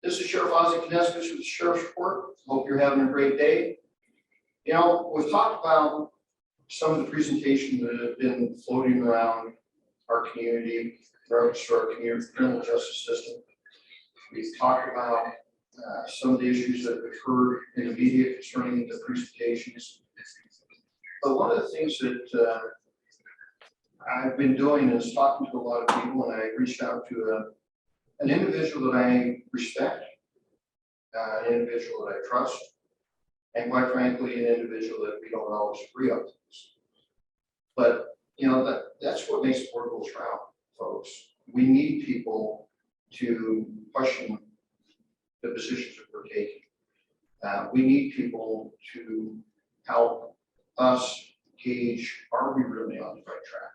This is Sheriff Ozzie Kneskis with the Sheriff's Report. Hope you're having a great day. You know, we've talked about some of the presentations that have been floating around our community, regards to our community criminal justice system. We've talked about some of the issues that we've heard in the media concerning the presentations. But one of the things that I've been doing is talking to a lot of people, and I reached out to an individual that I respect, an individual that I trust, and quite frankly, an individual that we don't always agree on things. But you know, that's what makes the world go round, folks. We need people to question the positions that we're taking. We need people to help us gauge, are we really on the right track?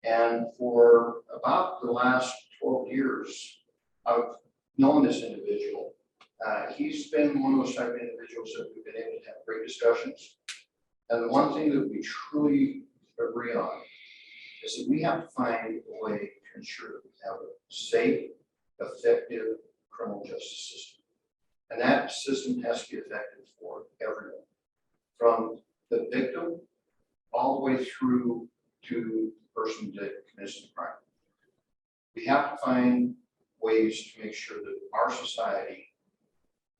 And for about the last 12 years, I've known this individual. He's been one of those type of individuals that we've been able to have great discussions. And the one thing that we truly agree on is that we have to find a way to ensure that we have a safe, effective criminal justice system. And that system has to be effective for everyone, from the victim all the way through to the person that commits the crime. We have to find ways to make sure that our society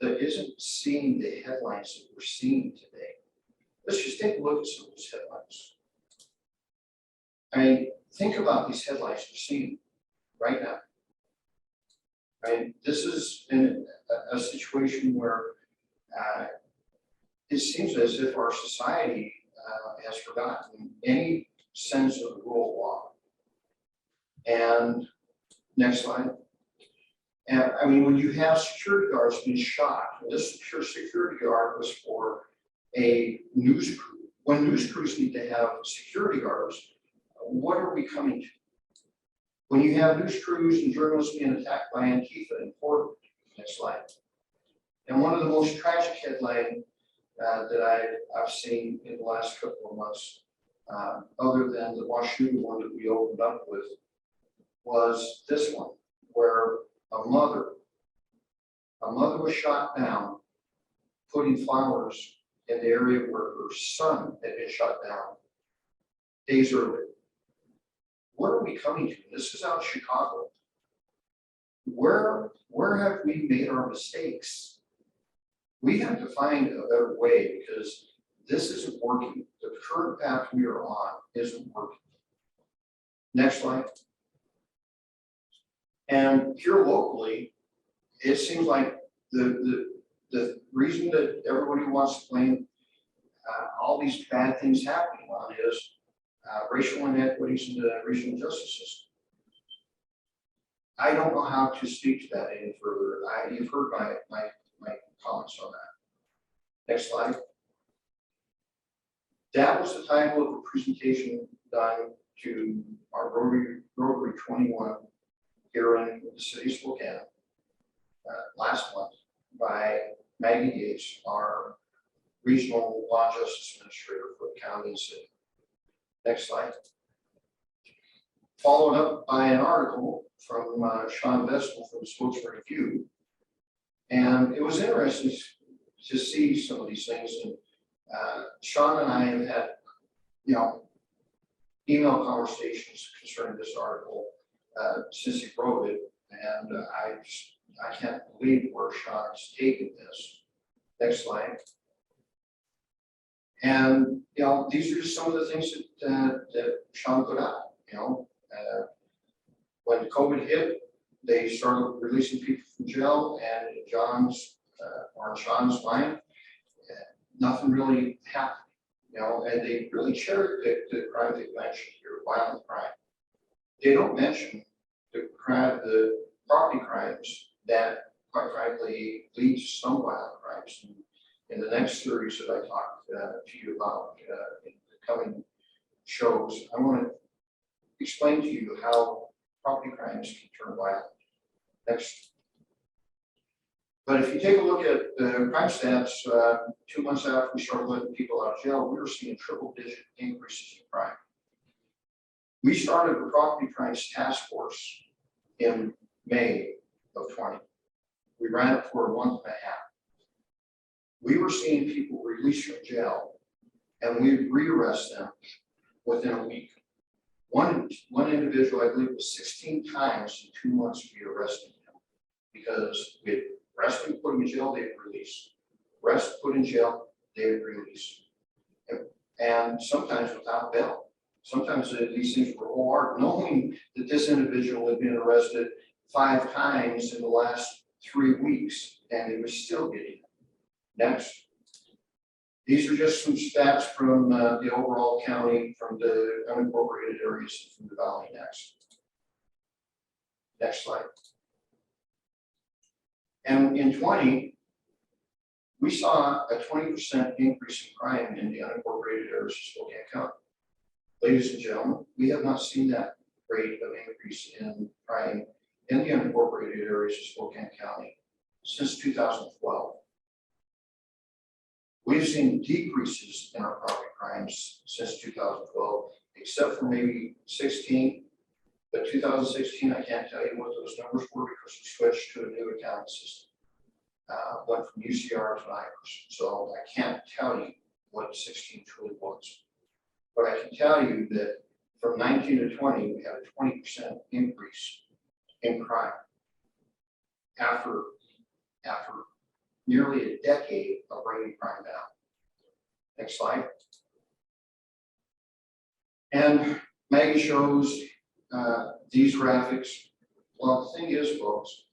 that isn't seeing the headlines that we're seeing today. Let's just take a look at some of those headlines. I mean, think about these headlines you're seeing right now. I mean, this is in a situation where it seems as if our society has forgotten any sense of the rule of law. And next slide. And I mean, when you have security guards being shot, this security guard was for a news crew. When news crews need to have security guards, what are we coming to? When you have news crews and journalists being attacked by Antifa in Portland, next slide. And one of the most tragic headlines that I've seen in the last couple of months, other than the Washington one that we opened up with, was this one, where a mother was shot down, putting flowers in the area where her son had been shot down days earlier. What are we coming to? This is out of Chicago. Where have we made our mistakes? We have to find a better way, because this isn't working. The current path we are on isn't working. Next slide. And here locally, it seems like the reason that everybody wants to blame all these bad things happening on is racial inequities in the regional justice system. I don't know how to speak to that any further. You've heard my comments on that. Next slide. That was the title of a presentation done to our Rotary 21 here in the city of Spokane last month by Maggie Gates, our regional law justice administrator for the county and city. Next slide. Followed up by an article from Sean Vestal from Spokesman Review. And it was interesting to see some of these things. And Sean and I have had, you know, email conversations concerning this article since he wrote it. And I can't believe where Sean has taken this. Next slide. And you know, these are just some of the things that Sean put out. You know, when COVID hit, they started releasing people from jail, and in John's or in Sean's mind, nothing really happened. You know, and they really cherry-picked the crime they mentioned here, violent crime. They don't mention the property crimes that, quite frankly, lead to some violent crimes. In the next series that I talked to you about in the coming shows, I want to explain to you how property crimes can turn violent. Next. But if you take a look at the crime stats, 2 months after we started letting people out of jail, we were seeing triple-digit increases in crime. We started a property crimes task force in May of 20. We ran it for a month and a half. We were seeing people released from jail and we rearrest them within a week. One individual, I believe, was 16 times in 2 months we arrested him because we arrested him, put him in jail, they'd release. Arrest, put in jail, they'd release. And sometimes without bail. Sometimes these things were hard, knowing that this individual had been arrested 5 times in the last 3 weeks, and he was still getting it. Next. These are just some stats from the overall county, from the unincorporated areas, from the valley. Next slide. And in 20, we saw a 20% increase in crime in the unincorporated areas of Spokane County. Ladies and gentlemen, we have not seen that rate of increase in crime in the unincorporated areas of Spokane County since 2012. We've seen decreases in our property crimes since 2012, except for maybe 16. But 2016, I can't tell you what those numbers were because we switched to a new accounting system. Went from UCR to IRS. So I can't tell you what 16 truly was. But I can tell you that from 19 to 20, we had a 20% increase in crime after nearly a decade of bringing crime down. Next slide. And Maggie shows these graphics. Well, the thing is, folks,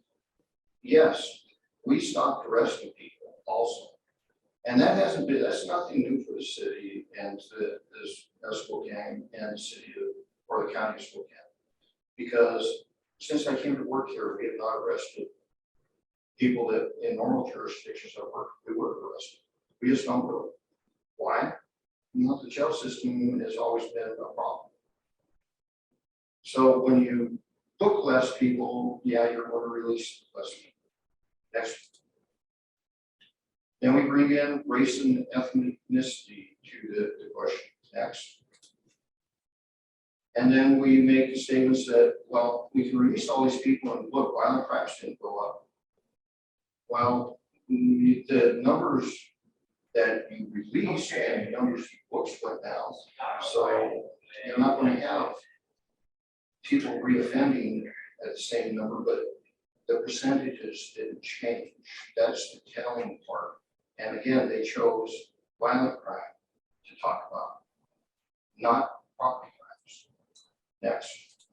yes, we stopped arresting people also. And that's nothing new for the city and this Spokane and the city or the county of Spokane. Because since I came to work here, we have not arrested people that in normal jurisdictions we would have arrested. We just don't do it. Why? The jail system has always been a problem. So when you book less people, yeah, you're going to release less people. Next. Then we bring in race and ethnicity to the question. Next. And then we make statements that, well, we can release all these people and look, violent crimes didn't go up. Well, the numbers that you released and the numbers you books went down. So you're not going to have people reoffending at the same number, but the percentages didn't change. That's the telling part. And again, they chose violent crime to talk about, not property crimes. Next.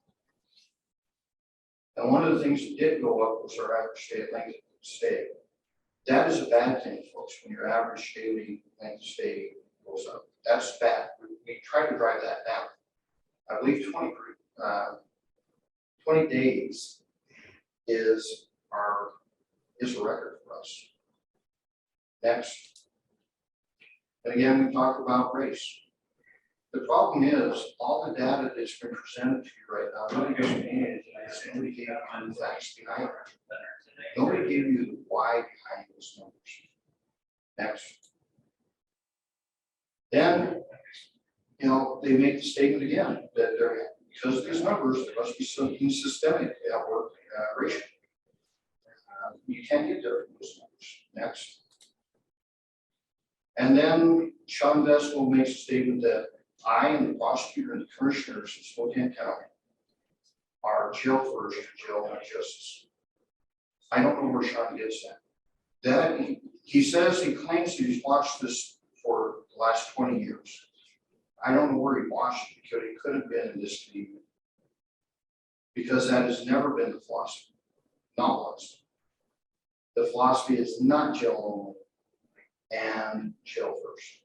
And one of the things that did go up was our average daily length of stay. That is a bad thing, folks, when your average daily length of stay goes up. That's bad. We try to drive that down. I believe 20 days is a record for us. Next. And again, we talk about race. The problem is all the data that's been presented to you right now, nobody gave you the facts behind it. Nobody gave you the why behind those numbers. Next. Then, they make the statement again that because of these numbers, there must be something systemic at work racial. You can't get there from those numbers. Next. And then Sean Vestal makes a statement that I and the prosecutor and the commissioners of Spokane County are jail first, jail not justice. I don't know where Sean gets that. That he says he claims he's watched this for the last 20 years. I don't know where he watched it because he could have been in this community. Because that has never been the philosophy. Not once. The philosophy is not jail only and jail first.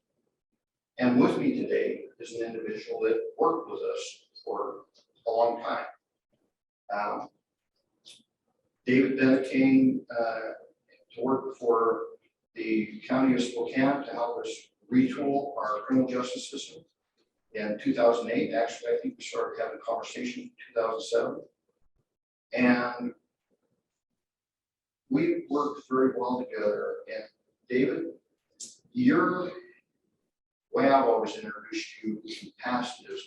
And with me today is an individual that worked with us for a long time. David Bennett came to work for the county of Spokane to help us retool our criminal justice system in 2008. Actually, I think we started having a conversation in 2007. And we worked very well together. And David, your way I've always introduced you in the past is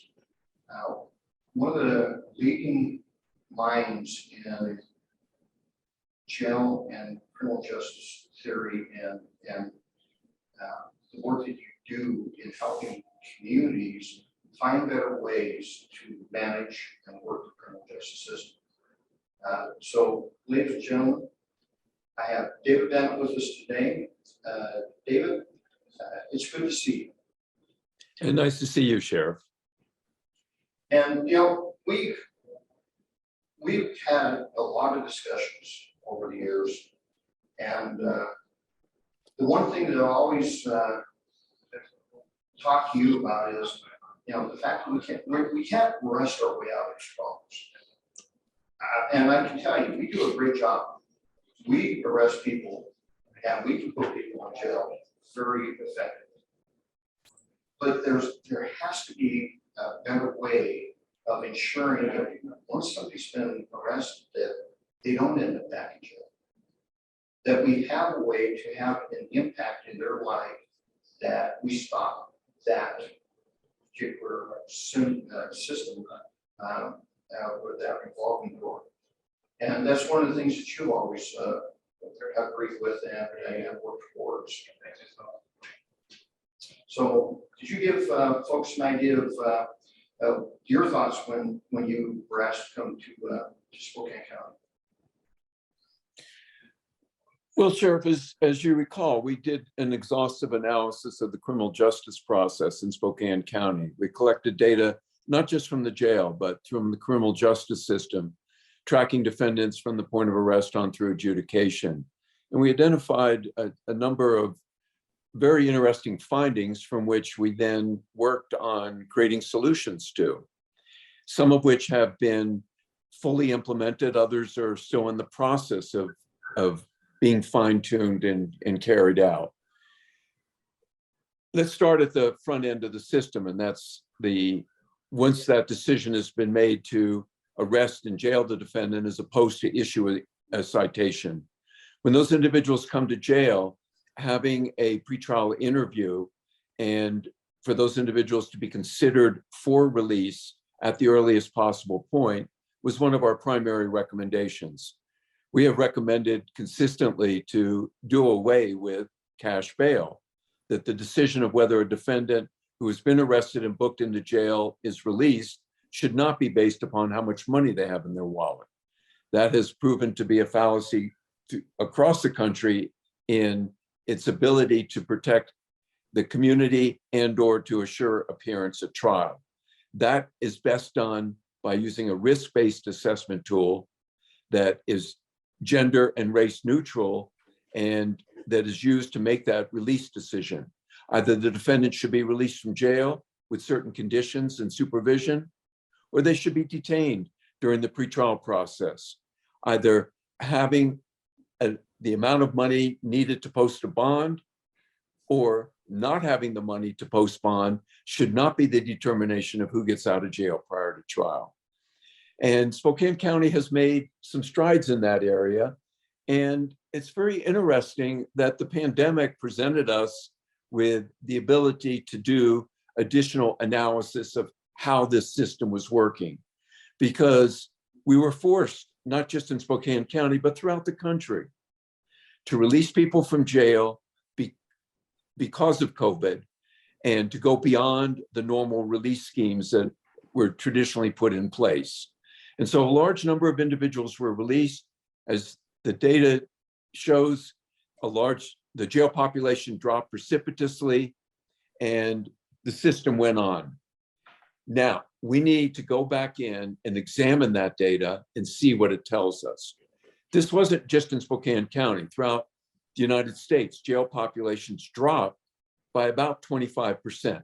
one of the leading minds in jail and criminal justice theory and the work that you do in helping communities find better ways to manage and work the criminal justice system. So, ladies and gentlemen, I have David Bennett with us today. David, it's good to see you. And nice to see you, Sheriff. And we've had a lot of discussions over the years, and the one thing that I always talk to you about is, the fact that we can't rush our way out of these problems. And I can tell you, we do a great job. We arrest people and we can put people in jail very effectively. But there has to be a better way of ensuring that once somebody's been arrested, that they don't end up back in jail. That we have a way to have an impact in their life, that we stop that particular system with that revolving door. And that's one of the things that you always have agreed with and worked towards. So could you give folks an idea of your thoughts when you were asked to come to Spokane County? Well, Sheriff, as you recall, we did an exhaustive analysis of the criminal justice process in Spokane County. We collected data not just from the jail, but from the criminal justice system, tracking defendants from the point of arrest on through adjudication. And we identified a number of very interesting findings from which we then worked on creating solutions to, some of which have been fully implemented, others are still in the process of being fine-tuned and carried out. Let's start at the front end of the system, and that's once that decision has been made to arrest and jail the defendant as opposed to issue a citation. When those individuals come to jail, having a pretrial interview and for those individuals to be considered for release at the earliest possible point was one of our primary recommendations. We have recommended consistently to do away with cash bail, that the decision of whether a defendant who has been arrested and booked into jail is released should not be based upon how much money they have in their wallet. That has proven to be a fallacy across the country in its ability to protect the community and/or to assure appearance at trial. That is best done by using a risk-based assessment tool that is gender and race neutral and that is used to make that release decision. Either the defendant should be released from jail with certain conditions and supervision, or they should be detained during the pretrial process. Either having the amount of money needed to post a bond or not having the money to post bond should not be the determination of who gets out of jail prior to trial. And Spokane County has made some strides in that area. And it's very interesting that the pandemic presented us with the ability to do additional analysis of how this system was working, because we were forced, not just in Spokane County, but throughout the country, to release people from jail because of COVID and to go beyond the normal release schemes that were traditionally put in place. And so a large number of individuals were released. As the data shows, the jail population dropped precipitously and the system went on. Now, we need to go back in and examine that data and see what it tells us. This wasn't just in Spokane County. Throughout the United States, jail populations dropped by about 25%.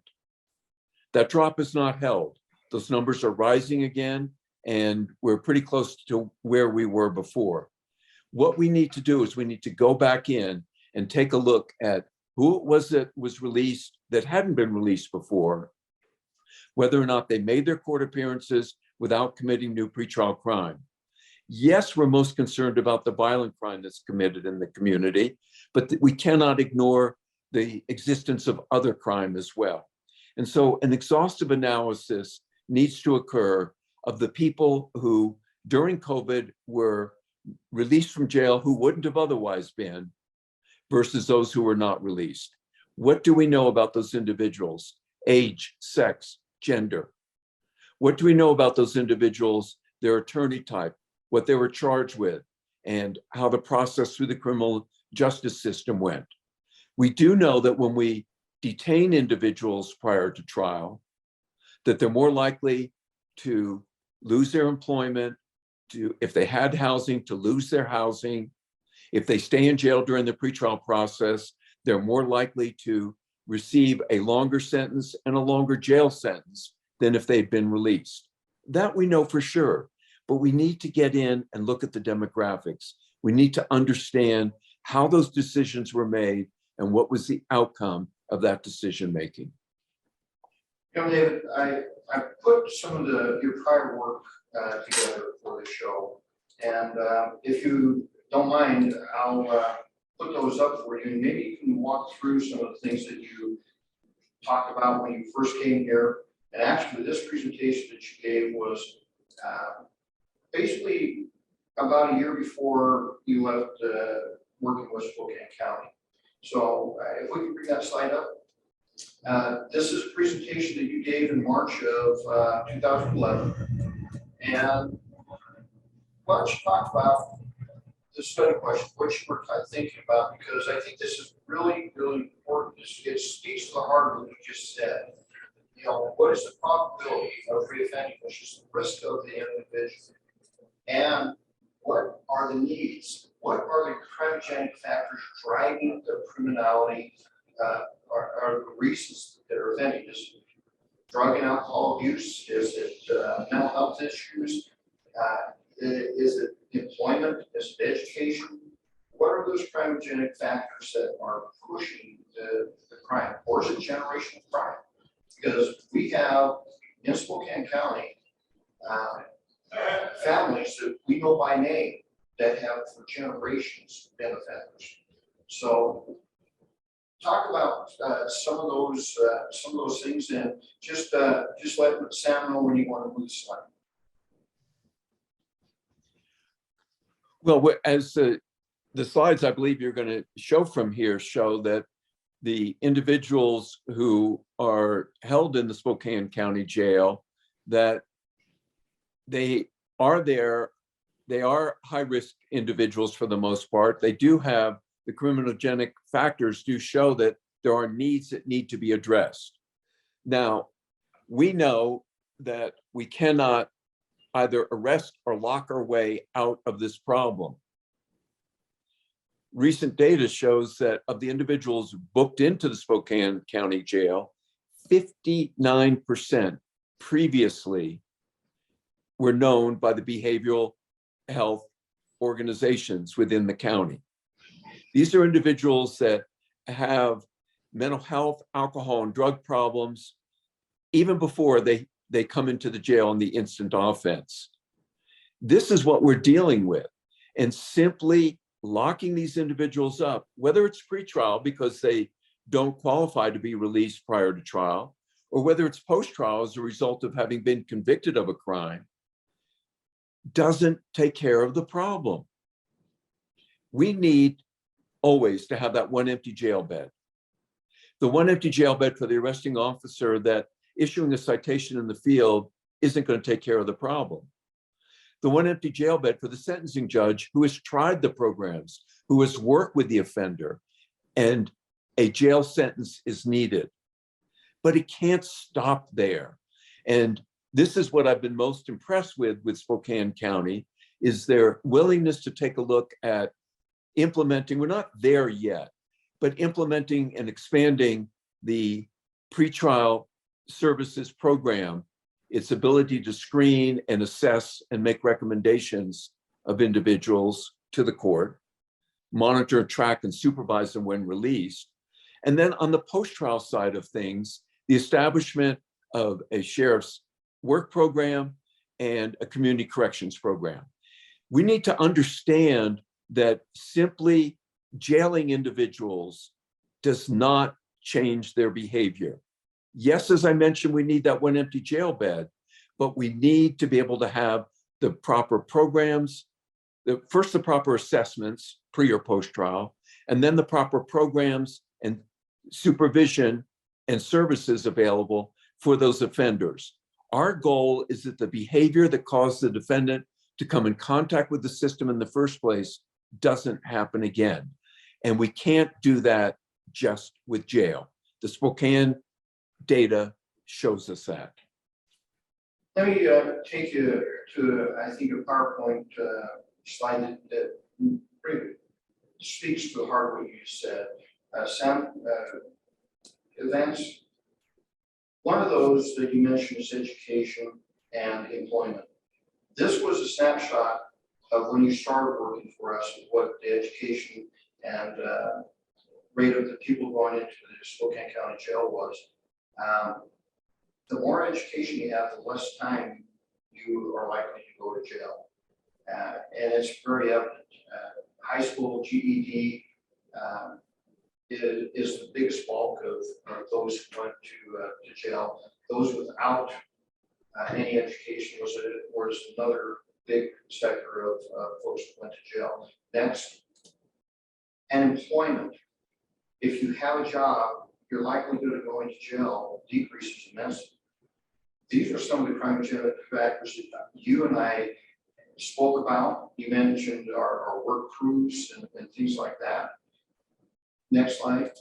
That drop is not held. Those numbers are rising again, and we're pretty close to where we were before. What we need to do is we need to go back in and take a look at who it was that was released that hadn't been released before, whether or not they made their court appearances without committing new pretrial crime. Yes, we're most concerned about the violent crime that's committed in the community, but we cannot ignore the existence of other crime as well. And so an exhaustive analysis needs to occur of the people who during COVID were released from jail who wouldn't have otherwise been versus those who were not released. What do we know about those individuals? Age, sex, gender. What do we know about those individuals, their attorney type, what they were charged with, and how the process through the criminal justice system went? We do know that when we detain individuals prior to trial, that they're more likely to lose their employment, if they had housing, to lose their housing. If they stay in jail during the pretrial process, they're more likely to receive a longer sentence and a longer jail sentence than if they'd been released. That we know for sure, but we need to get in and look at the demographics. We need to understand how those decisions were made and what was the outcome of that decision-making. You know, David, I put some of your prior work together for the show. And if you don't mind, I'll put those up for you. Maybe you can walk through some of the things that you talked about when you first came here. And actually, this presentation that you gave was basically about a year before you left working with Spokane County. So if we can bring that slide up. This is a presentation that you gave in March of 2011. And why don't you talk about the study question, what you were kind of thinking about, because I think this is really, really important. It speaks to the heart of what you just said. You know, what is the probability of reoffending, which is the risk of the individual? And what are the needs? What are the crimogenic factors driving the criminality are the reasons that they're offending? Is it drug and alcohol abuse? Is it mental health issues? Is it employment? Is it education? What are those crimogenic factors that are pushing the crime? Or is it generational crime? Because we have in Spokane County families that we know by name that have for generations been offenders. So talk about some of those things, and just let Sam know when you want to move the slide. Well, as the slides I believe you're going to show from here show that the individuals who are held in the Spokane County Jail, that they are high-risk individuals for the most part. They do have the criminogenic factors do show that there are needs that need to be addressed. Now, we know that we cannot either arrest or lock our way out of this problem. Recent data shows that of the individuals booked into the Spokane County Jail, 59% previously were known by the behavioral health organizations within the county. These are individuals that have mental health, alcohol, and drug problems even before they come into the jail on the instant offense. This is what we're dealing with. And simply locking these individuals up, whether it's pretrial because they don't qualify to be released prior to trial, or whether it's post-trial as a result of having been convicted of a crime, doesn't take care of the problem. We need always to have that one empty jail bed. The one empty jail bed for the arresting officer that issuing a citation in the field isn't going to take care of the problem. The one empty jail bed for the sentencing judge who has tried the programs, who has worked with the offender, and a jail sentence is needed. But it can't stop there. And this is what I've been most impressed with Spokane County, is their willingness to take a look at implementing, we're not there yet, but implementing and expanding the pretrial services program, its ability to screen and assess and make recommendations of individuals to the court, monitor, track, and supervise them when released. And then on the post-trial side of things, the establishment of a sheriff's work program and a community corrections program. We need to understand that simply jailing individuals does not change their behavior. Yes, as I mentioned, we need that one empty jail bed, but we need to be able to have the proper programs, first the proper assessments pre or post trial, and then the proper programs and supervision and services available for those offenders. Our goal is that the behavior that caused the defendant to come in contact with the system in the first place doesn't happen again. And we can't do that just with jail. The Spokane data shows us that. Let me take you to, I think, a PowerPoint slide that really speaks to the heart of what you said. Sam, events. One of those that you mentioned is education and employment. This was a snapshot of when you started working for us, what the education and rate of the people going into the Spokane County Jail was. The more education you have, the less time you are likely to go to jail. And it's very evident. High school GED is the biggest bulk of those who went to jail. Those without any education was another big sector of folks who went to jail. Next, and employment. If you have a job, your likelihood of going to jail decreases immensely. These are some of the crime genetic factors that you and I spoke about. You mentioned our work crews and things like that. Next slide.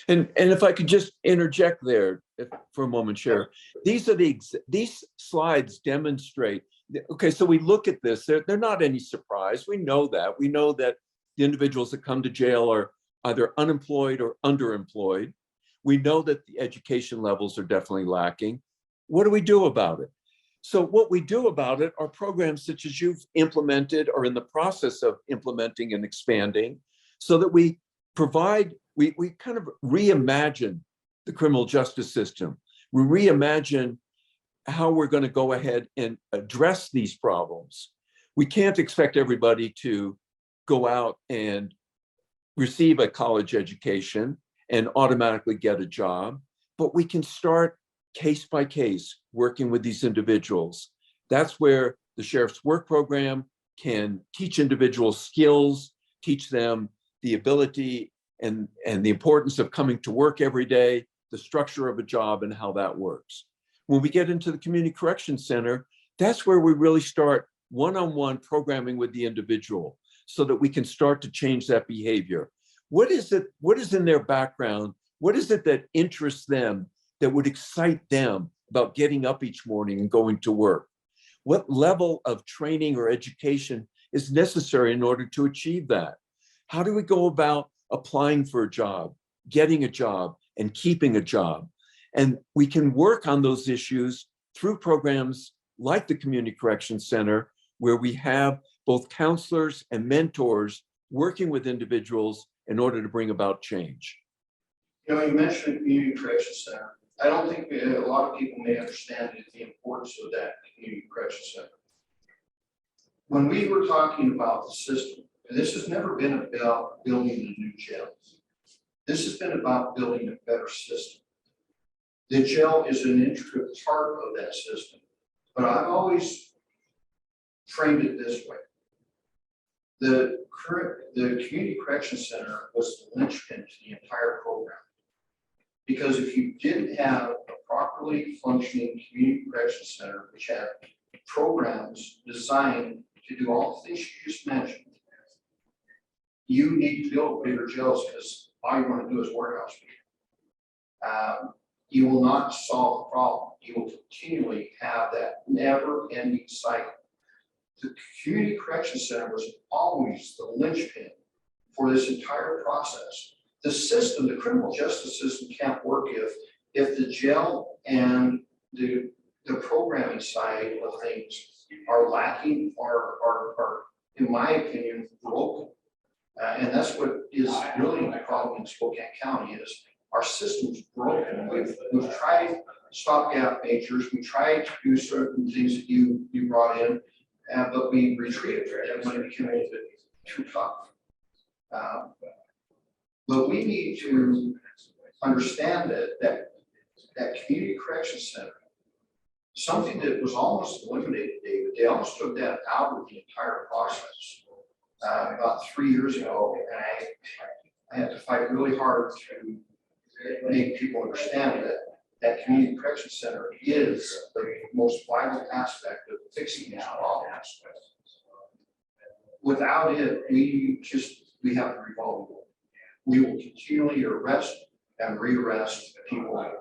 And if I could just interject there for a moment, Sheriff. These slides demonstrate, okay, so we look at this, they're not any surprise. We know that. We know that the individuals that come to jail are either unemployed or underemployed. We know that the education levels are definitely lacking. What do we do about it? So what we do about it are programs such as you've implemented or in the process of implementing and expanding, so that we provide, we kind of reimagine the criminal justice system. We reimagine how we're going to go ahead and address these problems. We can't expect everybody to go out and receive a college education and automatically get a job, but we can start case by case working with these individuals. That's where the Sheriff's Work Program can teach individuals skills, teach them the ability and the importance of coming to work every day, the structure of a job and how that works. When we get into the Community Correction Center, that's where we really start one-on-one programming with the individual so that we can start to change that behavior. What is it? What is in their background? What is it that interests them, that would excite them about getting up each morning and going to work? What level of training or education is necessary in order to achieve that? How do we go about applying for a job, getting a job, and keeping a job? And we can work on those issues through programs like the Community Correction Center, where we have both counselors and mentors working with individuals in order to bring about change. You know, you mentioned the Community Correction Center. I don't think a lot of people may understand the importance of that Community Correction Center. When we were talking about the system, and this has never been about building a new jail. This has been about building a better system. The jail is an intricate part of that system, but I've always framed it this way. The Community Correction Center was the linchpin to the entire program. Because if you didn't have a properly functioning Community Correction Center, which had programs designed to do all the things you just mentioned, you need to build bigger jails because all you want to do is warehouse people. You will not solve the problem. You will continually have that never-ending cycle. The Community Correction Center was always the linchpin for this entire process. The system, the criminal justice system, can't work if the jail and the programming side of things are lacking or are, in my opinion, broken. And that's what is really the problem in Spokane County is our system's broken. We've tried stopgap measures. We tried to do certain things that you brought in, but we retreated from it when it became a little bit too tough. But we need to understand that Community Correction Center something that was almost eliminated, David. They almost took that out of the entire process about 3 years ago, and I had to fight really hard to make people understand that that community correction center is the most vital aspect of fixing these problems. Without it, we have the revolving door. We will continually arrest and rearrest people. Let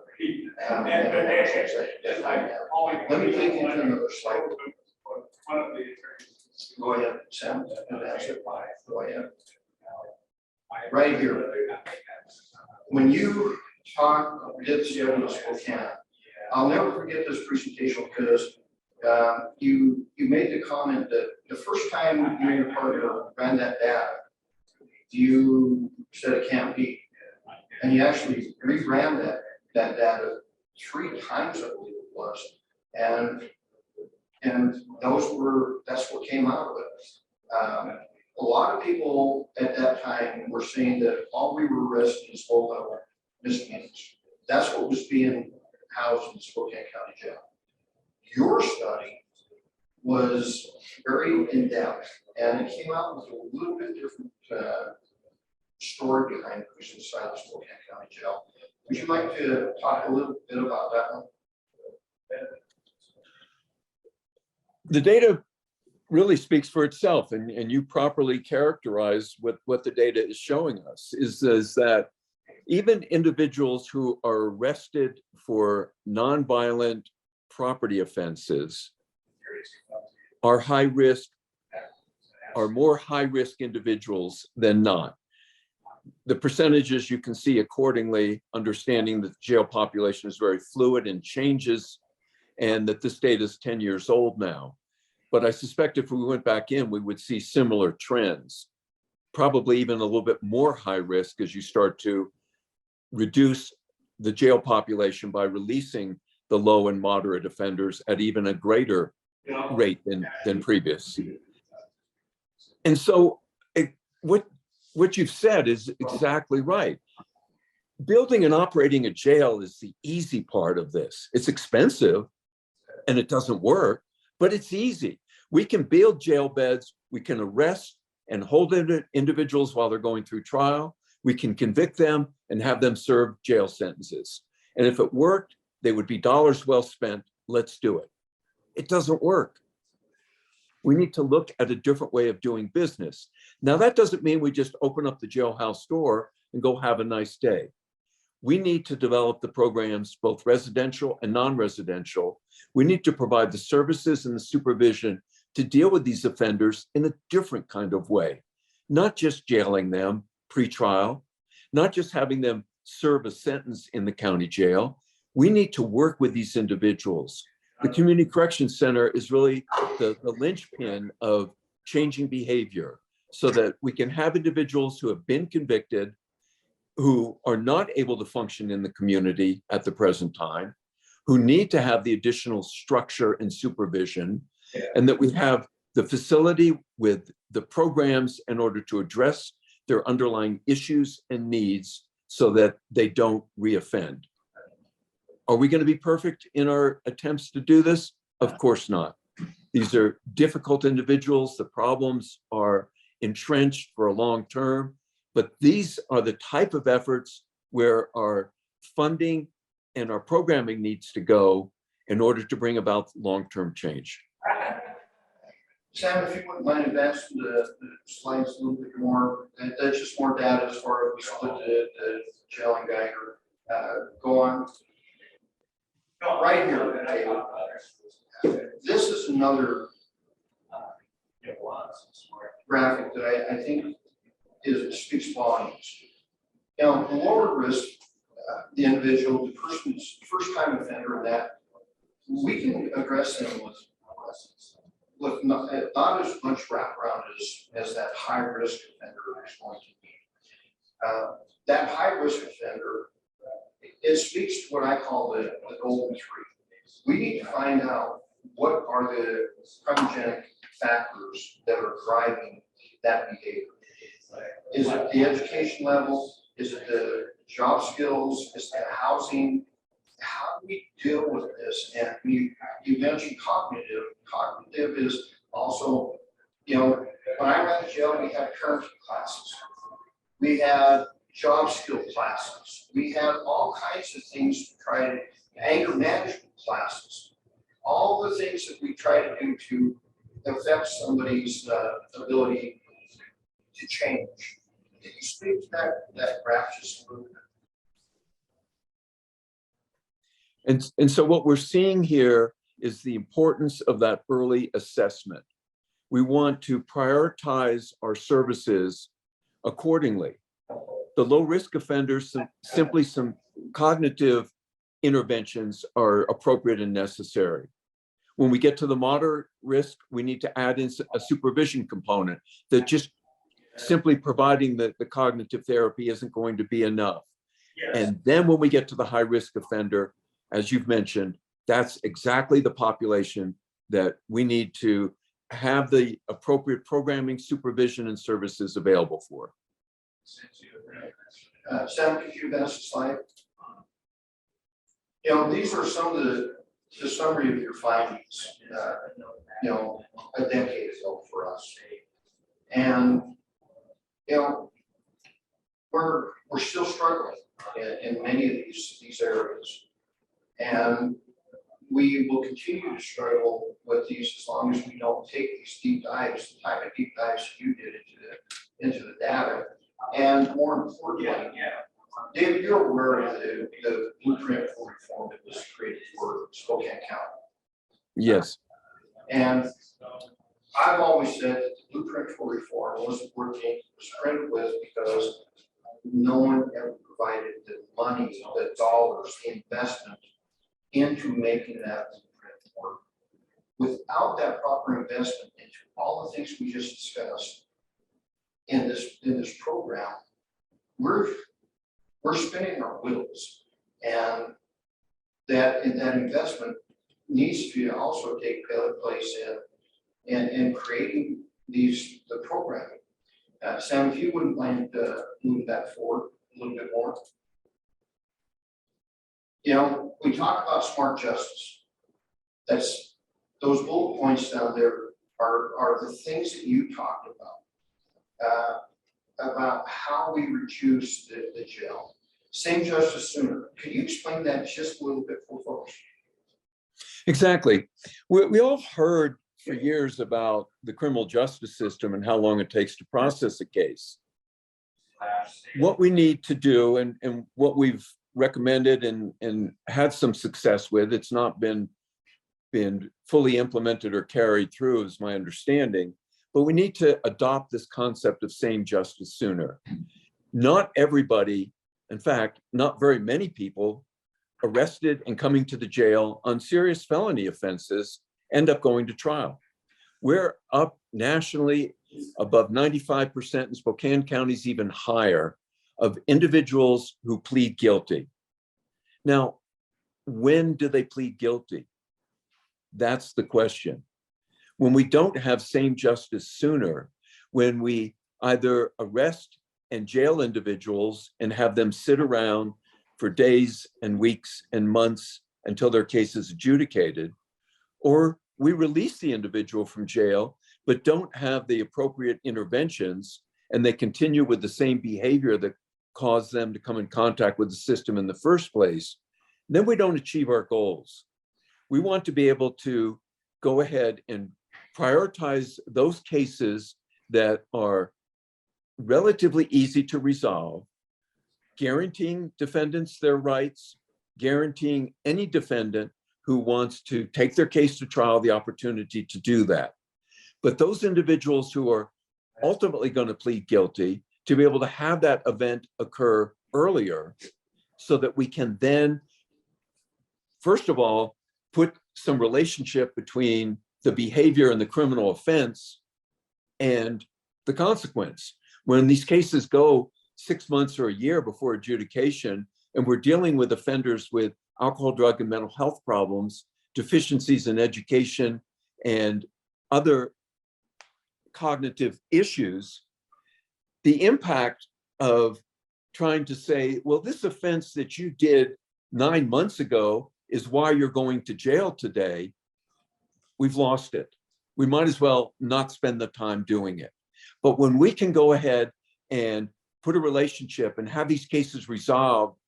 me take you to another slide. Go ahead, Sam. Go ahead. Right here. When you did the study in Spokane, I'll never forget this presentation because you made the comment that the first time you and your partner ran that data, you said it can't be. And you actually reran that data 3 times, I believe it was. And that's what came out of it. A lot of people at that time were saying that all we were arresting is low-level misdemeanors. That's what was being housed in Spokane County Jail. Your study was very in-depth, and it came out with a little bit different story behind the prison side of Spokane County Jail. Would you like to talk a little bit about that one? The data really speaks for itself, and you properly characterize what the data is showing us is that even individuals who are arrested for nonviolent property offenses are more high-risk individuals than not. The percentages you can see accordingly, understanding that the jail population is very fluid and changes, and that this data is 10 years old now. But I suspect if we went back in, we would see similar trends, probably even a little bit more high risk as you start to reduce the jail population by releasing the low and moderate offenders at even a greater rate than previous. And so what you've said is exactly right. Building and operating a jail is the easy part of this. It's expensive and it doesn't work, but it's easy. We can build jail beds, we can arrest and hold individuals while they're going through trial. We can convict them and have them serve jail sentences. And if it worked, they would be dollars well spent. Let's do it. It doesn't work. We need to look at a different way of doing business. Now, that doesn't mean we just open up the jailhouse door and go have a nice day. We need to develop the programs, both residential and non-residential. We need to provide the services and the supervision to deal with these offenders in a different kind of way, not just jailing them pre-trial, not just having them serve a sentence in the county jail. We need to work with these individuals. The Community Correction Center is really the linchpin of changing behavior so that we can have individuals who have been convicted, who are not able to function in the community at the present time, who need to have the additional structure and supervision, and that we have the facility with the programs in order to address their underlying issues and needs so that they don't reoffend. Are we going to be perfect in our attempts to do this? Of course not. These are difficult individuals. The problems are entrenched for a long term, but these are the type of efforts where our funding and our programming needs to go in order to bring about long-term change. Sam, if you wouldn't mind advancing the slides a little bit more, that's just more data as far as we split the jail and Geiger. Go on. Right here, this is another graphic that I think speaks volumes. Now, the lower risk, the individual, the person's first-time offender, that we can address them with not as much wraparound as that high-risk offender is going to be. That high-risk offender, it speaks to what I call the golden three. We need to find out what are the crimogenic factors that are driving that behavior. Is it the education level? Is it the job skills? Is it the housing? How we deal with this? And you mentioned cognitive. Cognitive is also, you know, when I ran the jail, we had parenting classes. We had job skill classes. We had all kinds of things to try to, anger management classes. All the things that we try to do to affect somebody's ability to change. Can you speak to that graph just a little bit? And so what we're seeing here is the importance of that early assessment. We want to prioritize our services accordingly. The low-risk offenders, simply some cognitive interventions are appropriate and necessary. When we get to the moderate risk, we need to add in a supervision component that just simply providing the cognitive therapy isn't going to be enough. Yes. And then when we get to the high-risk offender, as you've mentioned, that's exactly the population that we need to have the appropriate programming, supervision, and services available for. Sam, could you advance the slide? You know, these are some of the summary of your findings, you know, a decade ago for us. And, you know, we're still struggling in many of these areas. And we will continue to struggle with these as long as we don't take these deep dives, the type of deep dives you did into the data. And more importantly, David, you're aware of the blueprint for reform that was created for Spokane County. Yes. And I've always said that the blueprint for reform wasn't working, was printed with because no one ever provided the money, the dollars, the investment into making that blueprint work. Without that proper investment into all the things we just discussed in this program, we're spinning our wheels, and that investment needs to also take place in creating the programming. Sam, if you wouldn't mind moving that forward a little bit more. You know, we talk about smart justice. That's those bullet points down there are the things that you talked about how we reduce the jail. Same justice sooner. Could you explain that just a little bit for folks? Exactly. We all heard for years about the criminal justice system and how long it takes to process a case. What we need to do, and what we've recommended and had some success with, it's not been fully implemented or carried through, is my understanding, but we need to adopt this concept of same justice sooner. Not everybody, in fact, not very many people arrested and coming to the jail on serious felony offenses end up going to trial. We're up nationally above 95%, in Spokane County's even higher, of individuals who plead guilty. Now, when do they plead guilty? That's the question. When we don't have same justice sooner, when we either arrest and jail individuals and have them sit around for days and weeks and months until their case is adjudicated, or we release the individual from jail but don't have the appropriate interventions and they continue with the same behavior that caused them to come in contact with the system in the first place, then we don't achieve our goals. We want to be able to go ahead and prioritize those cases that are relatively easy to resolve, guaranteeing defendants their rights, guaranteeing any defendant who wants to take their case to trial the opportunity to do that. But those individuals who are ultimately going to plead guilty, to be able to have that event occur earlier so that we can then, first of all, put some relationship between the behavior and the criminal offense and the consequence. When these cases go 6 months or a year before adjudication, and we're dealing with offenders with alcohol, drug, and mental health problems, deficiencies in education, and other cognitive issues, the impact of trying to say, well, this offense that you did 9 months ago is why you're going to jail today, we've lost it. We might as well not spend the time doing it. But when we can go ahead and put a relationship and have these cases resolved,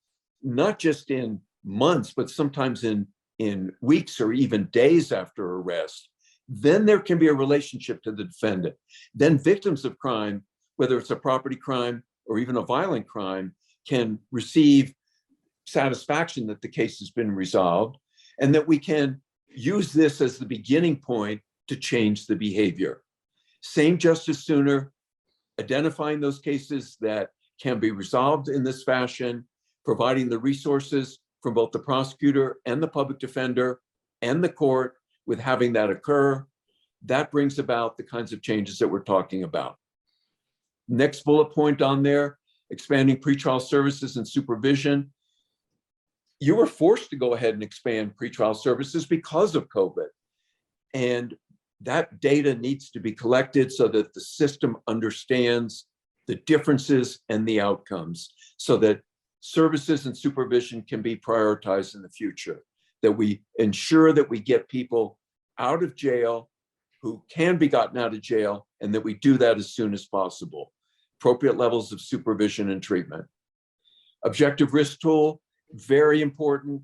not just in months, but sometimes in weeks or even days after arrest, then there can be a relationship to the defendant. Then victims of crime, whether it's a property crime or even a violent crime, can receive satisfaction that the case has been resolved, and that we can use this as the beginning point to change the behavior. Same justice sooner, identifying those cases that can be resolved in this fashion, providing the resources from both the prosecutor and the public defender and the court with having that occur. That brings about the kinds of changes that we're talking about. Next bullet point on there, expanding pretrial services and supervision. You were forced to go ahead and expand pretrial services because of COVID. And that data needs to be collected so that the system understands the differences and the outcomes, so that services and supervision can be prioritized in the future, that we ensure that we get people out of jail who can be gotten out of jail, and that we do that as soon as possible. Appropriate levels of supervision and treatment. Objective risk tool, very important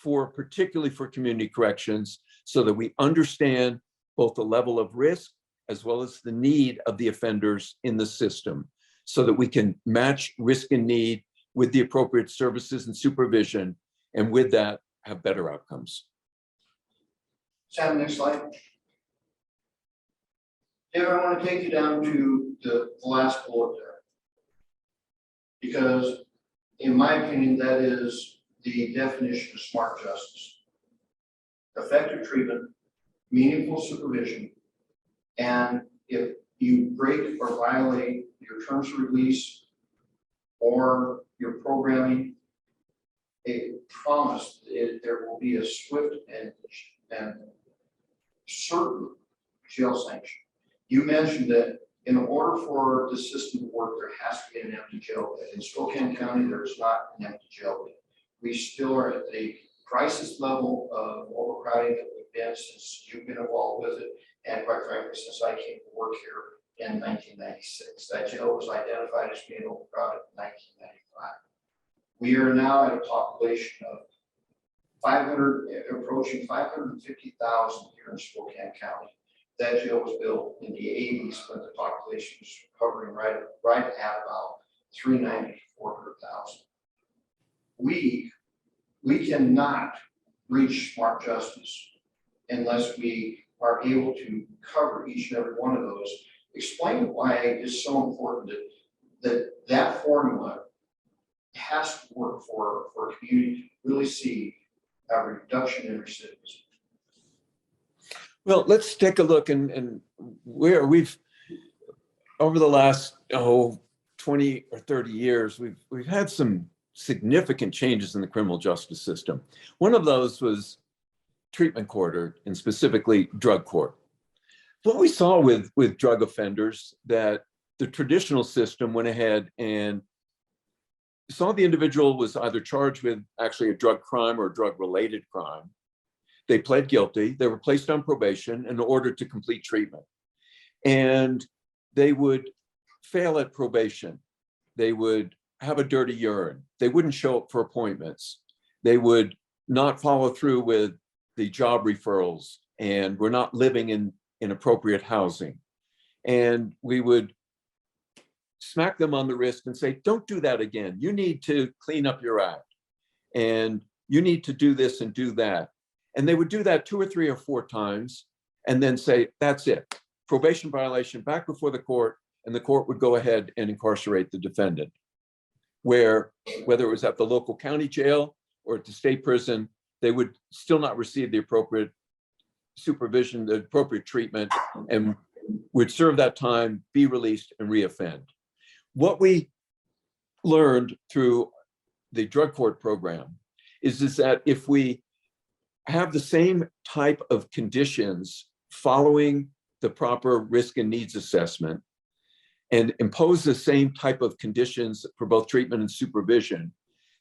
particularly for community corrections, so that we understand both the level of risk as well as the need of the offenders in the system, so that we can match risk and need with the appropriate services and supervision, and with that, have better outcomes. Sam, next slide. David, I want to take you down to the last bullet there, because in my opinion, that is the definition of smart justice. Effective treatment, meaningful supervision, and if you break or violate your terms of release or your programming, a promise there will be a swift and certain jail sanction. You mentioned that in order for the system to work, there has to be an empty jail bed. In Spokane County, there is not an empty jail bed. We still are at the crisis level of overcrowding that we've been since you've been involved with it, and quite frankly, since I came to work here in 1996. That jail was identified as being overcrowded in 1995. We are now at a population of 500, approaching 550,000 here in Spokane County. That jail was built in the 80s when the population was hovering right at about 390 to 400,000. We cannot reach smart justice unless we are able to cover each and every one of those. Explain why it's so important that formula has to work for a community to really see a reduction in recidivism. Well, let's take a look and where we've, over the last 20 or 30 years, we've had some significant changes in the criminal justice system. One of those was treatment court, and specifically drug court. What we saw with drug offenders, that the traditional system went ahead and saw the individual was either charged with actually a drug crime or a drug-related crime. They pled guilty, they were placed on probation in order to complete treatment. And they would fail at probation. They would have a dirty urine. They wouldn't show up for appointments. They would not follow through with the job referrals, and were not living in appropriate housing. And we would smack them on the wrist and say, don't do that again. You need to clean up your act, and you need to do this and do that. And they would do that 2 or 3 or 4 times and then say, that's it. Probation violation, back before the court, and the court would go ahead and incarcerate the defendant. Whether it was at the local county jail or at the state prison, they would still not receive the appropriate supervision, the appropriate treatment, and would serve that time, be released, and reoffend. What we learned through the drug court program is that if we have the same type of conditions following the proper risk and needs assessment, and impose the same type of conditions for both treatment and supervision,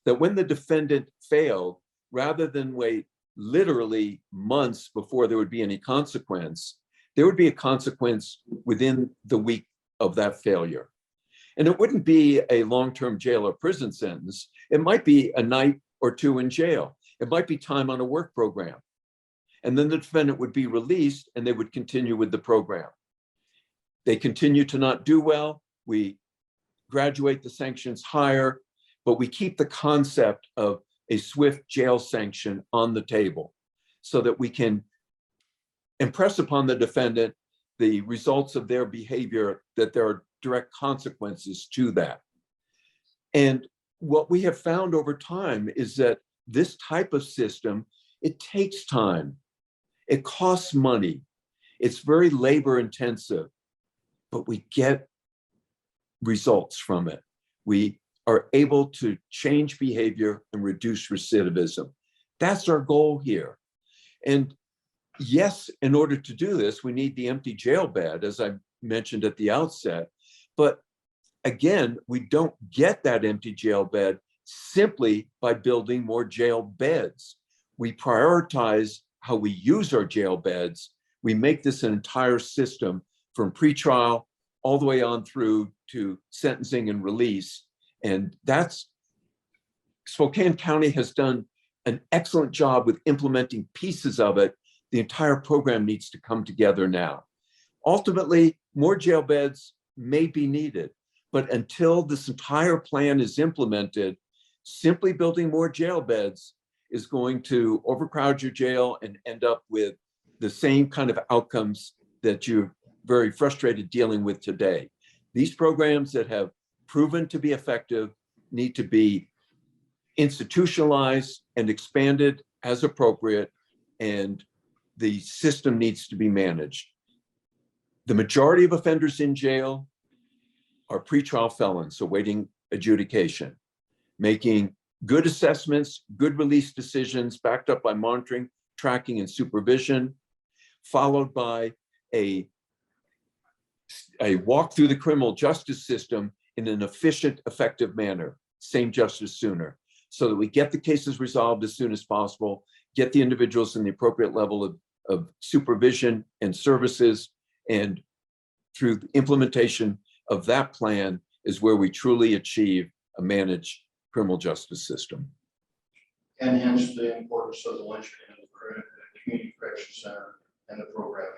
that when the defendant failed, rather than wait literally months before there would be any consequence, there would be a consequence within the week of that failure. And it wouldn't be a long-term jail or prison sentence. It might be a night or two in jail. It might be time on a work program. And then the defendant would be released and they would continue with the program. They continue to not do well. We graduate the sanctions higher, but we keep the concept of a swift jail sanction on the table so that we can impress upon the defendant the results of their behavior, that there are direct consequences to that. And what we have found over time is that this type of system, it takes time, it costs money, it's very labor intensive, but we get results from it. We are able to change behavior and reduce recidivism. That's our goal here. And yes, in order to do this, we need the empty jail bed, as I mentioned at the outset. But again, we don't get that empty jail bed simply by building more jail beds. We prioritize how we use our jail beds. We make this an entire system from pretrial all the way on through to sentencing and release. And that's, Spokane County has done an excellent job with implementing pieces of it. The entire program needs to come together now. Ultimately, more jail beds may be needed, but until this entire plan is implemented, simply building more jail beds is going to overcrowd your jail and end up with the same kind of outcomes that you're very frustrated dealing with today. These programs that have proven to be effective need to be institutionalized and expanded as appropriate, and the system needs to be managed. The majority of offenders in jail are pretrial felons awaiting adjudication, making good assessments, good release decisions backed up by monitoring, tracking, and supervision, followed by a walk through the criminal justice system in an efficient, effective manner, same justice sooner, so that we get the cases resolved as soon as possible, get the individuals in the appropriate level of supervision and services, and through the implementation of that plan is where we truly achieve a managed criminal justice system. And hence the importance of the linchpin of the community correction center and the programming.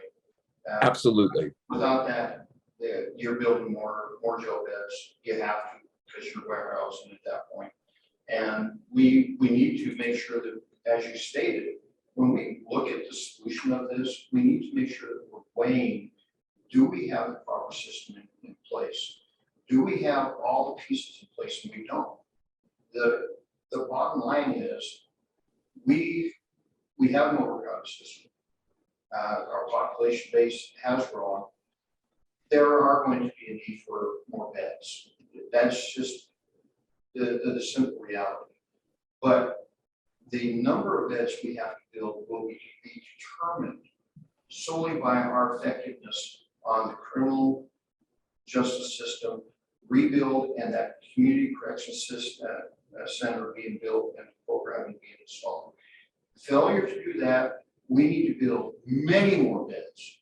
Absolutely. Without that, you're building more jail beds. You have to, because you're warehousing at that point. And we need to make sure that, as you stated, when we look at the solution of this, we need to make sure that we're weighing, do we have the proper system in place? Do we have all the pieces in place? And we don't. The bottom line is we have an overcrowded system. Our population base has grown. There are going to be a need for more beds. That's just the simple reality. But the number of beds we have to build will be determined solely by our effectiveness on the criminal justice system rebuild and that community correction system center being built and programming being installed. Failure to do that, we need to build many more beds.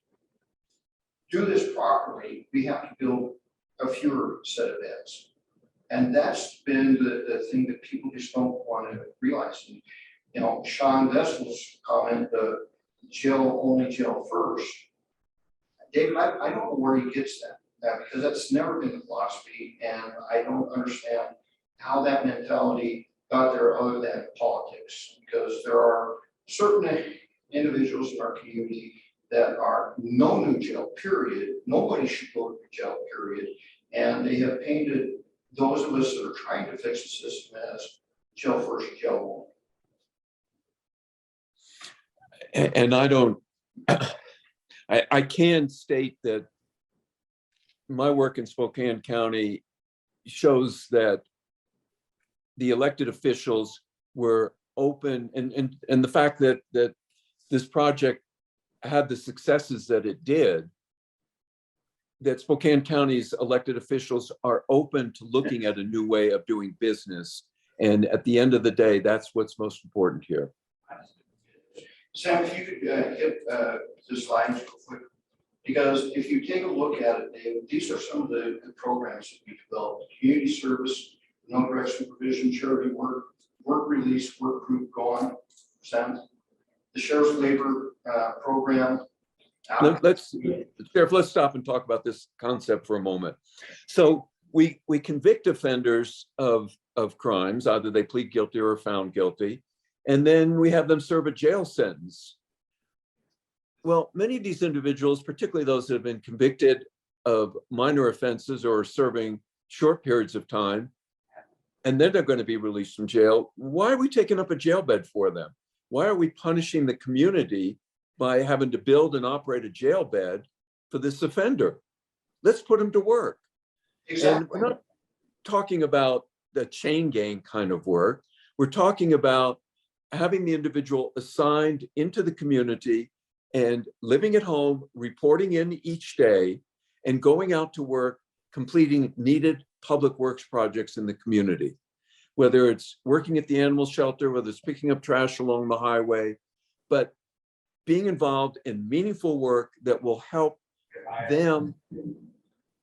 Do this properly, we have to build a fewer set of beds. And that's been the thing that people just don't want to realize. And, you know, Sean Vessel's comment, jail only, jail first. David, I don't know where he gets that because that's never been the philosophy, and I don't understand how that mentality got there other than politics, because there are certain individuals in our community that are no new jail, period. Nobody should go to jail, period. And they have painted those of us that are trying to fix the system as jail first, jail only. And I don't, I can state that my work in Spokane County shows that the elected officials were open, and the fact that this project had the successes that it did, that Spokane County's elected officials are open to looking at a new way of doing business. And at the end of the day, that's what's most important here. Sam, if you could hit the slides real quick, because if you take a look at it, David, these are some of the programs that we developed: community service, no direct supervision, charity work, work release, work group, go on, Sam. The sheriff's labor program. Sheriff, let's stop and talk about this concept for a moment. So we convict offenders of crimes, either they plead guilty or are found guilty, and then we have them serve a jail sentence. Well, many of these individuals, particularly those that have been convicted of minor offenses or serving short periods of time, and then they're going to be released from jail. Why are we taking up a jail bed for them? Why are we punishing the community by having to build and operate a jail bed for this offender? Let's put them to work. Exactly. And we're not talking about the chain gang kind of work. We're talking about having the individual assigned into the community and living at home, reporting in each day, and going out to work, completing needed public works projects in the community. Whether it's working at the animal shelter, whether it's picking up trash along the highway, but being involved in meaningful work that will help them,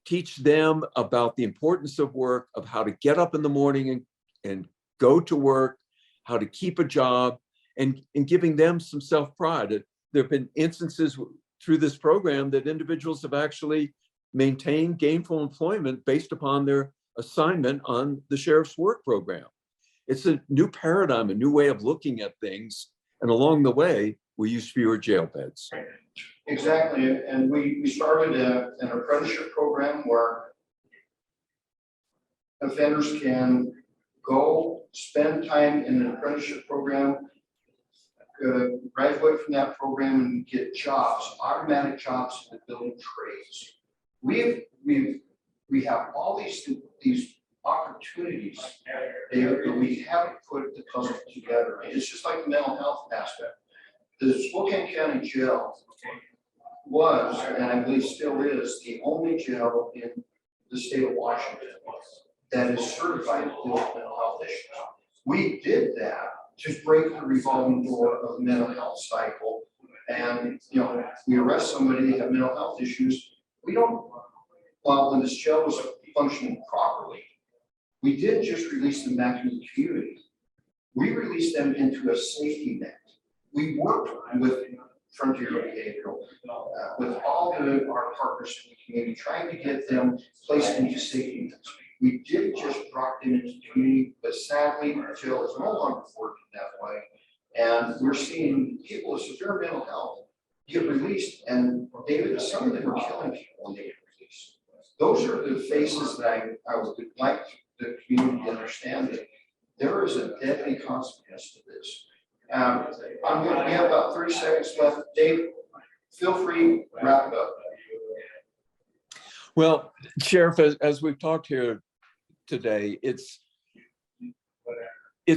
teach them about the importance of work, of how to get up in the morning and go to work, how to keep a job, and giving them some self-pride. There have been instances through this program that individuals have actually maintained gainful employment based upon their assignment on the sheriff's work program. It's a new paradigm, a new way of looking at things. And along the way, we use fewer jail beds. Exactly, and we started an apprenticeship program where offenders can go spend time in an apprenticeship program, graduate from that program and get jobs, automatic jobs in the building trades. We have all these opportunities, David, but we haven't put the puzzle together. It's just like the mental health aspect. The Spokane County Jail was, and I believe still is, the only jail in the state of Washington that is certified to deal with mental health issues. We did that to break the revolving door of the mental health cycle. And, we arrest somebody, they have mental health issues. We don't, well, when this jail was functioning properly, we didn't just release them back into the community. We released them into a safety net. We worked with Frontier Behavioral, with all our partners in the community, trying to get them placed into safety nets. We did just drop them into the community, but sadly, the jail is no longer working that way. And we're seeing people with severe mental health get released. And David, some of them are killing people when they get released. Those are the faces that I would like the community to understand that there is a deadly consequence to this. We have about 30 seconds left. Dave, feel free to wrap it up. Well, Sheriff, as we've talked here today, it's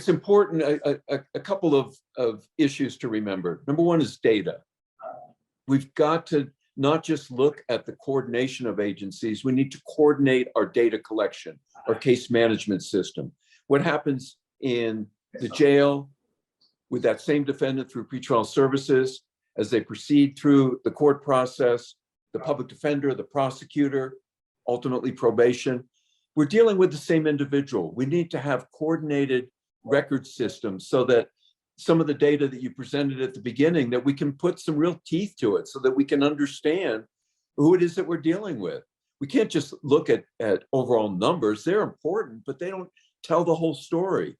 important, a couple of issues to remember. Number one is data. We've got to not just look at the coordination of agencies, we need to coordinate our data collection, our case management system. What happens in the jail with that same defendant through pretrial services, as they proceed through the court process, the public defender, the prosecutor, ultimately probation. We're dealing with the same individual. We need to have coordinated record systems so that some of the data that you presented at the beginning, that we can put some real teeth to it so that we can understand who it is that we're dealing with. We can't just look at overall numbers. They're important, but they don't tell the whole story.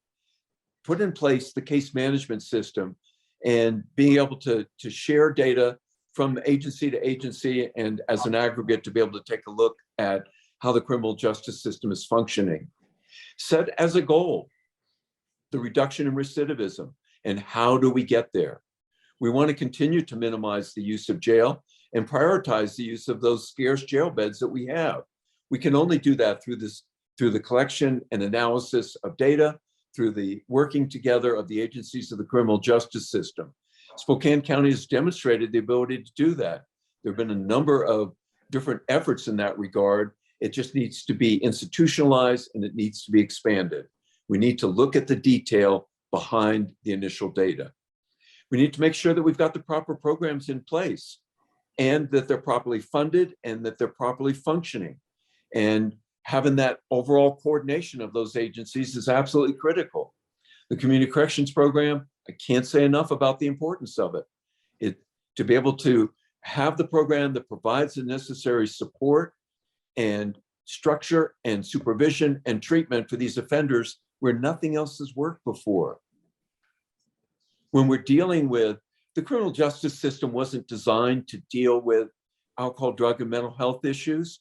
Put in place the case management system and being able to share data from agency to agency and as an aggregate to be able to take a look at how the criminal justice system is functioning. Set as a goal the reduction in recidivism, and how do we get there? We want to continue to minimize the use of jail and prioritize the use of those scarce jail beds that we have. We can only do that through the collection and analysis of data, through the working together of the agencies of the criminal justice system. Spokane County has demonstrated the ability to do that. There have been a number of different efforts in that regard. It just needs to be institutionalized and it needs to be expanded. We need to look at the detail behind the initial data. We need to make sure that we've got the proper programs in place and that they're properly funded and that they're properly functioning. And having that overall coordination of those agencies is absolutely critical. The community corrections program, I can't say enough about the importance of it. To be able to have the program that provides the necessary support and structure and supervision and treatment for these offenders where nothing else has worked before. When we're dealing with, the criminal justice system wasn't designed to deal with alcohol, drug, and mental health issues.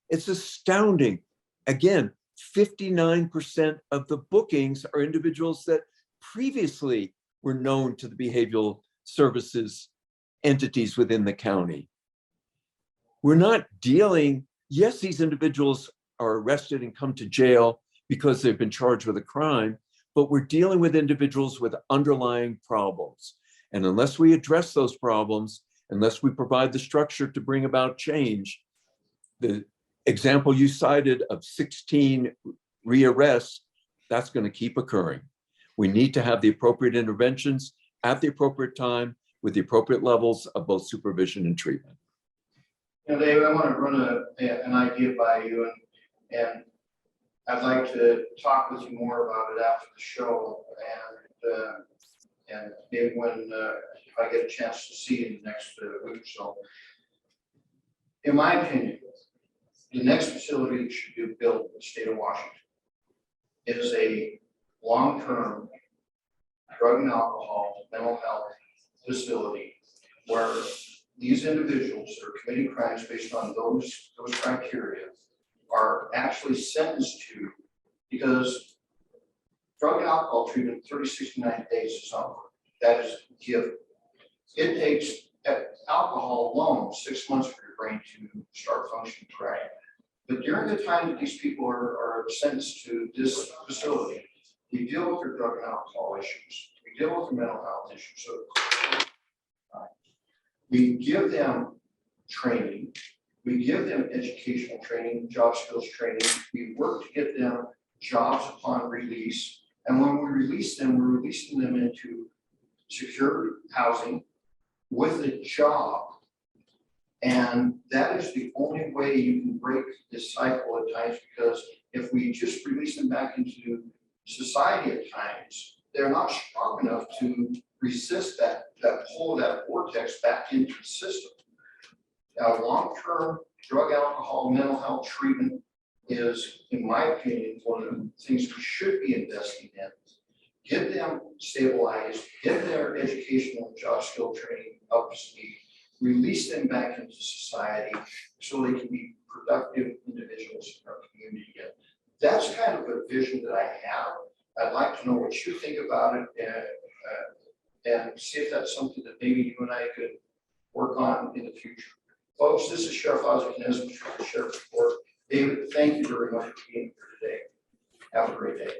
It's astounding. Again, 59% of the bookings are individuals that previously were known to the behavioral services entities within the county. We're not dealing, yes, these individuals are arrested and come to jail because they've been charged with a crime, but we're dealing with individuals with underlying problems. And unless we address those problems, unless we provide the structure to bring about change, the example you cited of 16 rearrests, that's going to keep occurring. We need to have the appropriate interventions at the appropriate time with the appropriate levels of both supervision and treatment. David, I want to run an idea by you, and I'd like to talk with you more about it after the show, and maybe when if I get a chance to see you in the next week or so. In my opinion, the next facility that should be built in the state of Washington is a long-term drug and alcohol, mental health facility where these individuals that are committing crimes based on those criteria are actually sentenced to, because drug and alcohol treatment 30, 69 days is over. That is given. It takes alcohol alone 6 months for your brain to start functioning correctly. But during the time that these people are sentenced to this facility, we deal with their drug and alcohol issues. We deal with their mental health issues. So we give them training. We give them educational training, job skills training. We work to get them jobs upon release. And when we release them, we're releasing them into secure housing with a job. And that is the only way you can break this cycle at times, because if we just release them back into society at times, they're not strong enough to resist that pull, that vortex back into the system. Now, long-term drug, alcohol, mental health treatment is, in my opinion, one of the things we should be investing in. Get them stabilized, get their educational and job skill training up to speed, release them back into society so they can be productive individuals in our community again. That's kind of a vision that I have. I'd like to know what you think about it, and see if that's something that maybe you and I could work on in the future. Folks, this is Sheriff Ozzie Knezman from the Sheriff's Report. David, thank you very much for being here today. Have a great day.